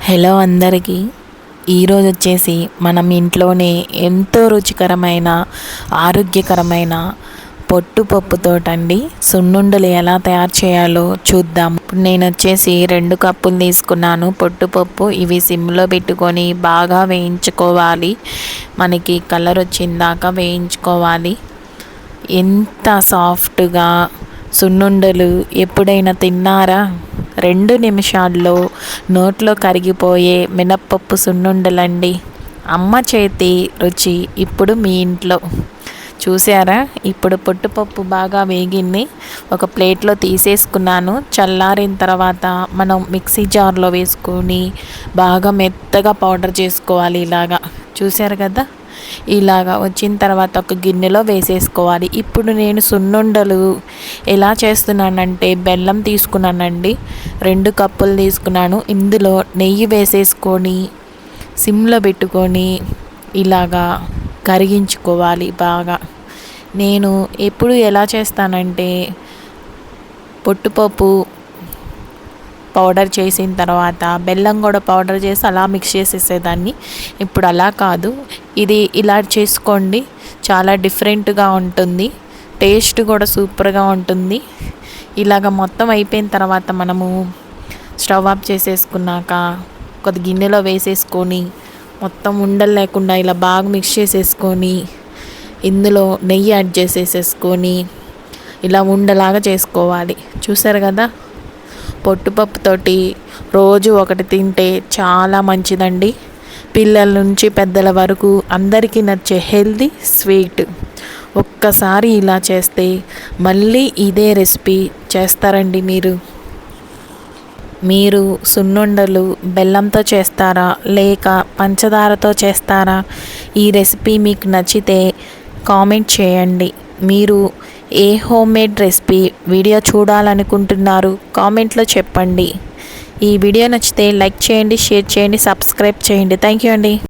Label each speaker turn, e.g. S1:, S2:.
S1: Hello అందరికీ ఈరోజు వచ్చేసి మనం ఇంట్లోనే ఎంతో రుచికరమైన ఆరోగ్యకరమైన పొట్టుపప్పుతోటండి సున్నుండలు ఎలా తయారు చేయాలో చూద్దాం. ఇప్పుడు నేను వచ్చేసి 2 కప్పులు తీసుకున్నాను పొట్టుపప్పు. ఇవి సిమ్లో పెట్టుకొని బాగా వేయించుకోవాలి. మనకి కలర్ వచ్చిందాక వేయించుకోవాలి. ఎంత సాఫ్ట్గా సున్నుండలు ఎప్పుడైనా తిన్నారా? 2 నిమిషాల్లో నోట్లో కరిగిపోయే మినప్పప్పు సున్నుండలండి. అమ్మ చేతి రుచి ఇప్పుడు మీ ఇంట్లో. చూసారా? ఇప్పుడు పొట్టుపప్పు బాగా వేగింది. ఒక ప్లేట్లో తీసేసుకున్నాను. చల్లారిన తర్వాత మనం మిక్సీ జార్లో వేసుకొని బాగా మెత్తగా పౌడర్ చేసుకోవాలి. ఇలాగా చూసారు కదా? ఇలాగా వచ్చిన తర్వాత ఒక గిన్నెలో వేసేసుకోవాలి. ఇప్పుడు నేను సున్నుండలు ఎలా చేస్తున్నానంటే బెల్లం తీసుకున్నానండి. 2 కప్పులు తీసుకున్నాను. ఇందులో నెయ్యి వేసేసుకొని సిమ్లో పెట్టుకొని ఇలాగా కరిగించుకోవాలి బాగా. నేను ఎప్పుడు ఎలా చేస్తానంటే పొట్టుపప్పు పౌడర్ చేసిన తర్వాత బెల్లం కూడా పౌడర్ చేసి అలా మిక్స్ చేసేసేదాన్ని. ఇప్పుడు అలా కాదు, ఇది ఇలా చేసుకోండి. చాలా డిఫరెంట్గా ఉంటుంది, టేస్ట్ కూడా సూపర్గా ఉంటుంది. ఇలాగ మొత్తం అయిపోయిన తర్వాత మనము స్టవ్ ఆఫ్ చేసేసుకున్నాక కొద్ది గిన్నెలో వేసేసుకొని మొత్తం ఉండలు లేకుండా ఇలా బాగా మిక్స్ చేసేసుకొని ఇందులో నెయ్యి యాడ్ చేసేసుకొని ఇలా ఉండలాగా చేసుకోవాలి. చూసారు కదా? పొట్టుపప్పుతోటి రోజు ఒకటి తింటే చాలా మంచిదండి. పిల్లల నుంచి పెద్దల వరకు అందరికీ నచ్చే హెల్తీ స్వీట్. ఒక్కసారి ఇలా చేస్తే మళ్ళీ ఇదే రెసిపీ చేస్తారండి. మీరు సున్నుండలు బెల్లంతో చేస్తారా లేక పంచదారతో చేస్తారా? ఈ రెసిపీ మీకు నచ్చితే కామెంట్ చేయండి. మీరు ఏ హోమ్మేడ్ రెసిపీ వీడియో చూడాలనుకుంటున్నారు కామెంట్లో చెప్పండి. ఈ వీడియో నచ్చితే లైక్ చేయండి, షేర్ చేయండి, సబ్స్క్రైబ్ చేయండి. థ్యాంక్ యూ అండి.